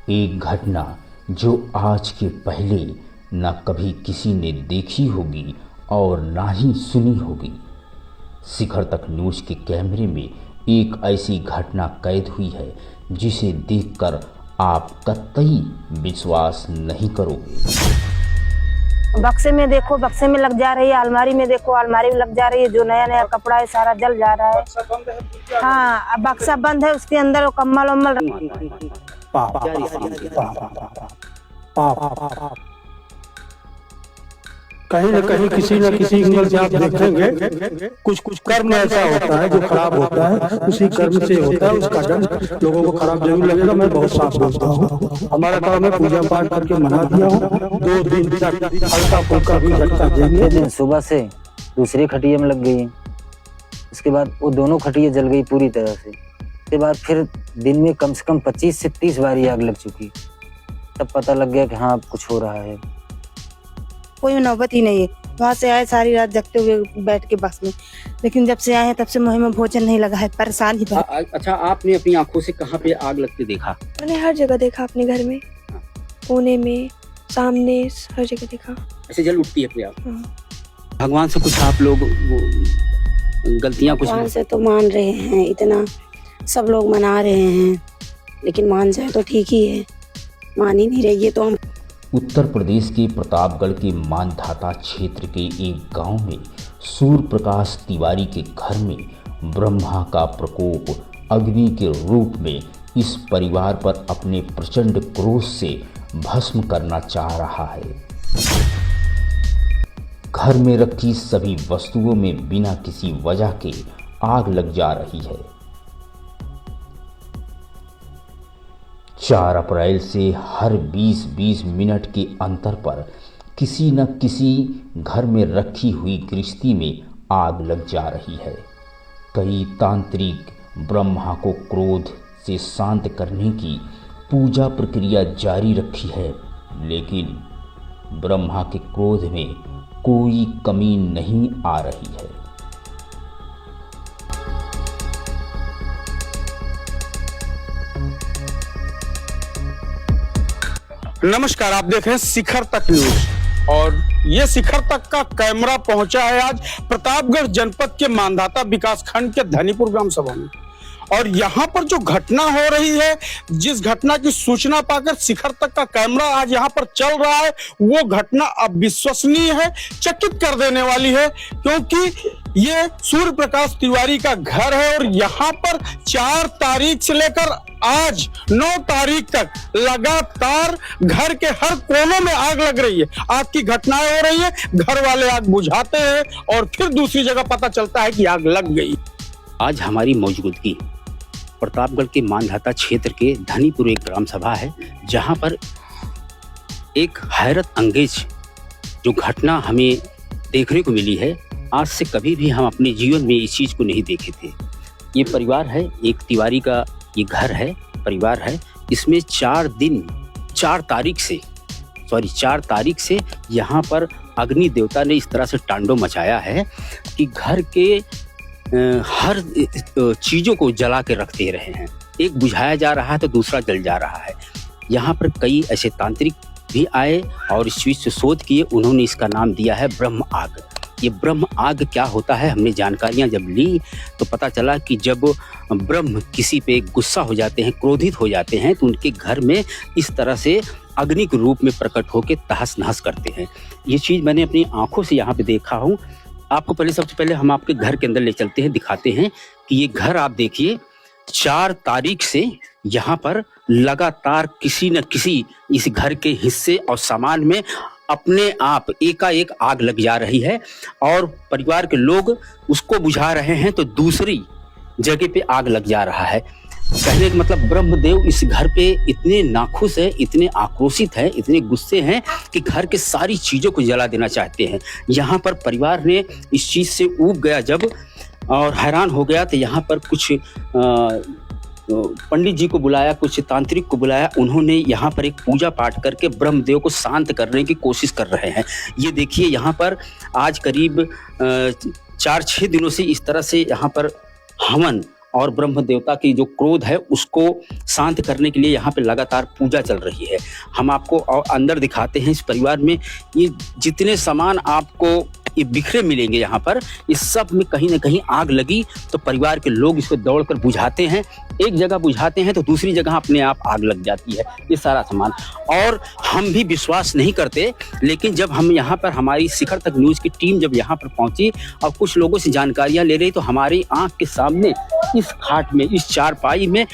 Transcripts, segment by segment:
एक घटना जो आज के पहले न कभी किसी ने देखी होगी और ना ही सुनी होगी। शिखर तक न्यूज़ के कैमरे में एक ऐसी घटना कैद हुई है जिसे देखकर आप कतई विश्वास नहीं करोगे। बक्से में देखो, बक्से में लग जा रही है, अलमारी में देखो, अलमारी में लग जा रही है। जो नया नया कपड़ा है सारा जल जा रहा है। हाँ, अब बक्सा बंद है, उसके अंदर वो कम्बल वम्बल। कहीं न कहीं किसी न किसी एंगल से आप देखेंगे कुछ कर्म ऐसा होता है जो खराब होता है, उसी कर्म से होता है। उसका दंड लोगों को खराब जरूर लगेगा। मैं बहुत साफ बोलता हूँ। हमारा काम है पूजा पाठ करके मना दिया हूँ। 2 दिन तक हल्का फुल्का भी झटका देंगे। दिन सुबह से दूसरी खटिया में लग गई। उसके बाद वो दोनों खटिया जल गई पूरी तरह से। उसके बाद फिर दिन में कम से कम 25 से 30 बार आग लग चुकी। तब पता लग गया कि हाँ अब कुछ हो रहा है। कोई नौबत ही नहीं है। वहाँ से आए, सारी रात जगते हुए बैठ के बस में, लेकिन जब से आए हैं तब से मुँह में भोजन नहीं लगा है। परेशान ही। अच्छा, आपने अपनी आंखों से कहाँ पे आग लगते देखा? मैंने हर जगह देखा, अपने घर में, कोने में, सामने, हर जगह देखा। ऐसे जल उठती है अपने आप। भगवान से कुछ आप लोग गलतियाँ कुछ? भगवान से तो मान रहे हैं, इतना सब लोग मना रहे हैं, लेकिन मान जाए तो ठीक ही है। मान ही नहीं रही है तो हम। उत्तर प्रदेश के प्रतापगढ़ के मानधाता क्षेत्र के एक गांव में सूर्य प्रकाश तिवारी के घर में ब्रह्मा का प्रकोप अग्नि के रूप में इस परिवार पर अपने प्रचंड क्रोध से भस्म करना चाह रहा है। घर में रखी सभी वस्तुओं में बिना किसी वजह के आग लग जा रही है। 4 अप्रैल से हर 20-20 मिनट के अंतर पर किसी न किसी घर में रखी हुई गृहस्थी में आग लग जा रही है। कई तांत्रिक ब्रह्मा को क्रोध से शांत करने की पूजा प्रक्रिया जारी रखी है, लेकिन ब्रह्मा के क्रोध में कोई कमी नहीं आ रही है। नमस्कार, आप देख रहे हैं शिखर तक न्यूज और ये शिखर तक का कैमरा पहुंचा है आज प्रतापगढ़ जनपद के मानधाता विकास खंड के धनीपुर ग्राम सभा में। और यहाँ पर जो घटना हो रही है, जिस घटना की सूचना पाकर शिखर तक का कैमरा आज यहाँ पर चल रहा है, वो घटना अविश्वसनीय है, चकित कर देने वाली है। क्योंकि ये सूर्य प्रकाश तिवारी का घर है और यहाँ पर 4 तारीख से लेकर आज 9 तारीख तक लगातार घर के हर कोनों में आग लग रही है। आग की घटनाएं हो रही है, घर वाले आग बुझाते हैं और फिर दूसरी जगह पता चलता है कि आग लग गई। आज हमारी मौजूदगी प्रतापगढ़ के मानधाता क्षेत्र के धनीपुर एक ग्राम सभा है, जहां पर एक हैरत अंगेज जो घटना हमें देखने को मिली है। आज से कभी भी हम अपने जीवन में इस चीज को नहीं देखे थे। ये परिवार है, एक तिवारी का ये घर है, परिवार है। इसमें 4 तारीख से यहाँ पर अग्नि देवता ने इस तरह से तांडव मचाया है कि घर के हर चीजों को जला के रख दे रहे हैं। एक बुझाया जा रहा है तो दूसरा जल जा रहा है। यहाँ पर कई ऐसे तांत्रिक भी आए और इस चीज से शोध किए। उन्होंने इसका नाम दिया है ब्रह्म आग। ये ब्रह्म आग क्या होता है, हमने जानकारियां जब ली तो पता चला कि जब ब्रह्म किसी पे गुस्सा हो जाते हैं, क्रोधित हो जाते हैं, तो उनके घर में इस तरह से अग्नि के रूप में प्रकट होकर तहस नहस करते हैं। ये चीज मैंने अपनी आंखों से यहाँ पे देखा हूँ। आपको सबसे पहले हम आपके घर के अंदर ले चलते हैं, दिखाते हैं कि ये घर आप देखिए। 4 तारीख से यहाँ पर लगातार किसी न किसी इस घर के हिस्से और सामान में अपने आप एकाएक आग लग जा रही है और परिवार के लोग उसको बुझा रहे हैं तो दूसरी जगह पे आग लग जा रहा है। कहने का मतलब ब्रह्मदेव इस घर पे इतने नाखुश है, इतने आक्रोशित है, इतने गुस्से हैं कि घर के सारी चीजों को जला देना चाहते हैं। यहाँ पर परिवार ने इस चीज से ऊब गया जब और हैरान हो गया, तो यहाँ पर कुछ पंडित जी को बुलाया, कुछ तांत्रिक को बुलाया। उन्होंने यहाँ पर एक पूजा पाठ करके ब्रह्मदेव को शांत करने की कोशिश कर रहे हैं। ये देखिए, यहाँ पर आज करीब 4-6 दिनों से इस तरह से यहाँ पर हवन और ब्रह्म देवता की जो क्रोध है उसको शांत करने के लिए यहाँ पे लगातार पूजा चल रही है। हम आपको और अंदर दिखाते हैं। इस परिवार में ये जितने सामान आपको ये बिखरे मिलेंगे यहाँ पर, इस सब में कहीं ना कहीं आग लगी तो परिवार के लोग इसको दौड़कर बुझाते हैं। एक जगह बुझाते हैं तो दूसरी जगह अपने आप आग लग जाती है ये सारा सामान। और हम भी विश्वास नहीं करते, लेकिन जब हम यहाँ पर हमारी शिखर तक न्यूज़ की टीम जब यहाँ पर पहुंची और कुछ लोगों से जानकारियाँ ले रही तो हमारी आंख के सामने इस खाट में, इस चारपाई में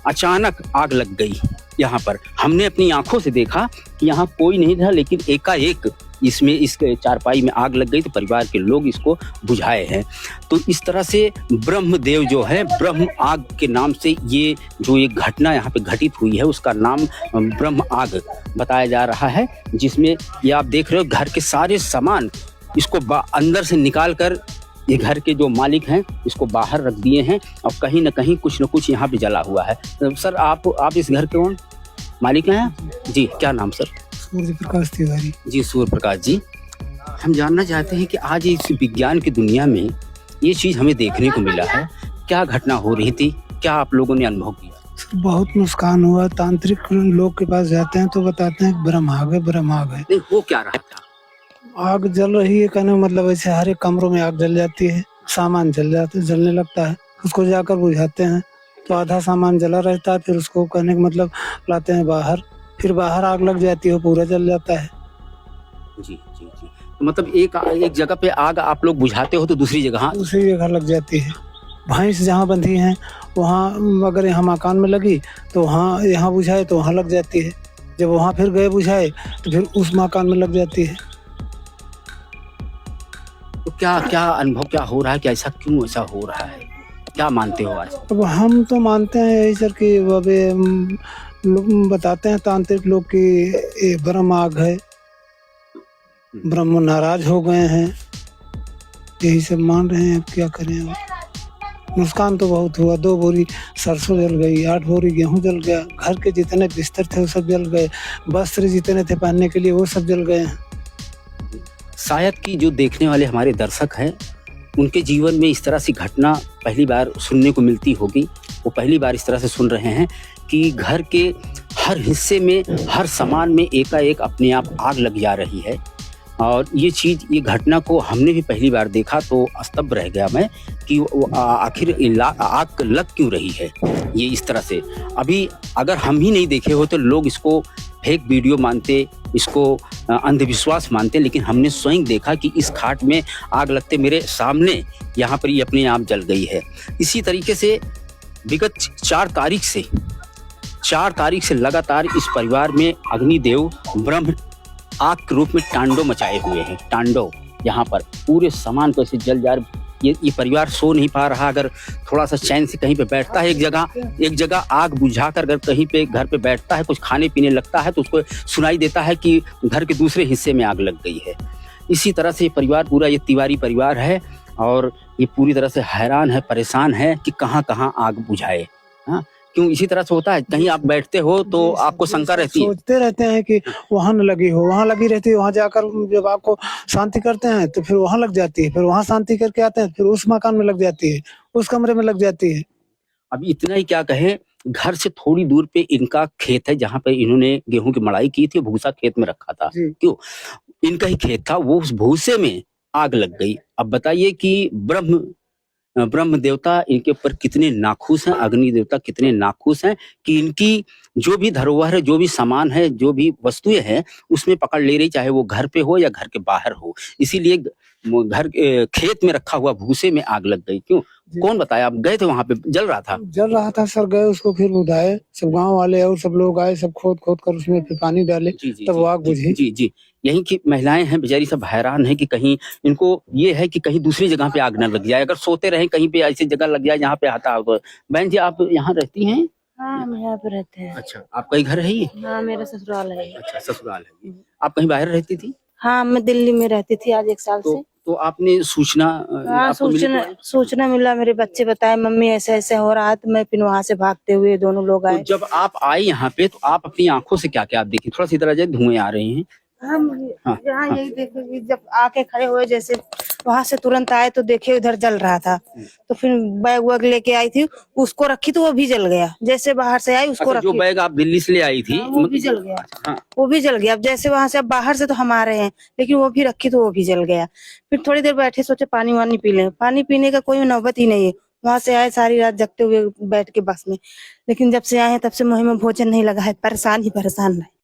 अचानक आग लग गई। यहाँ पर हमने अपनी आंखों से देखा कि यहाँ कोई नहीं था, लेकिन एकाएक इसमें इस चारपाई में आग लग गई तो परिवार के लोग इसको बुझाए हैं। तो इस तरह से ब्रह्मदेव जो है, ब्रह्म आग के नाम से ये जो एक घटना यहाँ पे घटित हुई है उसका नाम ब्रह्म आग बताया जा रहा है, जिसमें ये आप देख रहे हो घर के सारे सामान इसको अंदर से निकाल कर ये घर के जो मालिक हैं इसको बाहर रख दिए हैं और कहीं ना कहीं कुछ न कुछ यहाँ पे जला हुआ है। सर आप इस घर के कौन मालिक हैं? जी, क्या नाम सर? सूर्य प्रकाश तिवारी। जी, सूर्य प्रकाश जी, हम जानना चाहते हैं कि आज इस विज्ञान की दुनिया में ये चीज़ हमें देखने को मिला है, क्या घटना हो रही थी, क्या आप लोगों ने अनुभव किया? सर बहुत नुकसान हुआ। तांत्रिक लोग के पास जाते हैं तो बताते हैं ब्रह्म आग है, ब्रह्म आग है। नहीं, वो क्या रहा था? आग जल रही है, कहने का मतलब ऐसे हर एक कमरों में आग जल जाती है, सामान जलने लगता है, उसको जाकर बुझाते हैं तो आधा सामान जला रहता है, फिर उसको कहने का मतलब लाते हैं बाहर, फिर बाहर आग लग जाती है, पूरा जल जाता है। जी जी जी, तो मतलब एक जगह पे आग आप लोग बुझाते हो तो दूसरी जगह लग जाती है। भैंस जहाँ बंधी हैं वहाँ, अगर यहाँ मकान में लगी तो वहाँ यहाँ बुझाए तो वहाँ लग जाती है, जब वहाँ फिर गए बुझाए तो फिर उस मकान में लग जाती है। तो क्या अनुभव क्या हो रहा है, क्या क्यों ऐसा हो रहा है, क्या मानते हो आज? अब हम तो मानते हैं यही सर कि लोग बताते हैं तांत्रिक लोग कि ये ब्रह्म आग है, ब्रह्म नाराज हो गए हैं, यही सब मान रहे हैं। अब क्या करें, नुकसान तो बहुत हुआ। 2 बोरी सरसों जल गई, 8 बोरी गेहूं जल गया, घर के जितने बिस्तर थे वो सब जल गए, वस्त्र जितने थे पहनने के लिए वो सब जल गए हैं। शायद कि जो देखने वाले हमारे दर्शक हैं उनके जीवन में इस तरह की घटना पहली बार सुनने को मिलती होगी, वो पहली बार इस तरह से सुन रहे हैं कि घर के हर हिस्से में, हर सामान में एकाएक अपने आप आग लग जा रही है। और ये घटना को हमने भी पहली बार देखा तो स्तब्ध रह गया मैं कि आखिर आग लग क्यों रही है ये इस तरह से। अभी अगर हम ही नहीं देखे हो तो लोग इसको फेक वीडियो मानते, इसको अंधविश्वास मानते, लेकिन हमने स्वयं देखा कि इस खाट में आग लगते मेरे सामने यहाँ पर ये अपने आप जल गई है। इसी तरीके से विगत 4 तारीख से लगातार इस परिवार में अग्निदेव ब्रह्म आग के रूप में तांडव मचाए हुए हैं। तांडव यहाँ पर पूरे सामान को ऐसे जल जा रहे। ये परिवार सो नहीं पा रहा। अगर थोड़ा सा चैन से कहीं पे बैठता है, एक जगह आग बुझाकर अगर कहीं पे घर पे बैठता है, कुछ खाने पीने लगता है तो उसको सुनाई देता है कि घर के दूसरे हिस्से में आग लग गई है। इसी तरह से ये परिवार पूरा, ये तिवारी परिवार है और ये पूरी तरह से हैरान है, परेशान है कि कहाँ कहाँ आग बुझाए। हाँ, क्यों इसी तरह से होता है? कहीं आप बैठते हो तो आपको शंका रहती है, सोचते रहते हैं कि वहाँ न लगी हो, वहाँ लगी रहती है, वहाँ जाकर जब आपको शांति करते हैं तो फिर वहाँ लग जाती है, फिर वहाँ शांति करके आते हैं, फिर उस मकान में लग जाती है, उस कमरे में लग जाती है। अभी इतना ही क्या कहें, घर से थोड़ी दूर पे इनका खेत है जहाँ पे इन्होंने गेहूं की मड़ाई की थी, भूसा खेत में रखा था। क्यों, इनका ही खेत था, वो उस भूसे में आग लग गई। अब बताइए कि ब्रह्म देवता इनके ऊपर कितने नाखुश हैं, अग्नि देवता कितने नाखुश हैं कि इनकी जो भी धरोहर है, जो भी सामान है, जो भी वस्तुएं हैं उसमें पकड़ ले रही, चाहे वो घर पे हो या घर के बाहर हो। इसीलिए घर खेत में रखा हुआ भूसे में आग लग गई। क्यों, कौन बताया? आप गए थे वहां पे? जल रहा था सर, गए उसको फिर बुझाए, सब गांव वाले और सब लोग आए, सब खोद कर उसमें फिर पानी डाले, तब वो आग बुझी। जी, यही की महिलाएं हैं बेचारी, सब हैरान है कि कहीं इनको ये है कि कहीं दूसरी जगह पे आग न लग जाए, अगर सोते रहे कहीं पे ऐसी जगह लग जाए जहाँ पे आता हो। बहन जी, आप यहाँ रहती हैं? हाँ, हम यहाँ पे रहते हैं। अच्छा, आपका ही घर है ये? हाँ, मेरा ससुराल है। अच्छा, ससुराल है। आप कहीं बाहर रहती थी? हाँ, मैं दिल्ली में रहती थी आज 1 साल से। तो आपने सूचना? हाँ, सूचना मिला, मेरे बच्चे बताए मम्मी ऐसे ऐसे हो रहा है, तो मैं फिर वहाँ से भागते हुए दोनों लोग आए। तो जब आप आए यहाँ पे तो आप अपनी आंखों से क्या क्या आप देखी? थोड़ा सी तरह धुएं आ रहे हैं। हम हाँ, यहाँ यही देखे कि जब आके खड़े हुए जैसे वहां से तुरंत आए तो देखे उधर जल रहा था, तो फिर बैग वैग लेके आई थी, उसको रखी तो वो भी जल गया। जैसे बाहर से आई उसको अच्छा, जो रखी, बैग आप दिल्ली से ले आई थी वो भी जल गया। हाँ, वो भी जल गया। अब जैसे वहां से अब बाहर से तो हम आ रहे हैं, लेकिन वो भी रखी तो वो भी जल गया। फिर थोड़ी देर बैठे, सोचे पानी वानी पी लें, पानी पीने का कोई नौबत ही नहीं है। वहां से आए, सारी रात जगते हुए बैठ के बस में, लेकिन जब से आए हैं तब से मुंह में भोजन नहीं लगा है, परेशान ही परेशान रहे।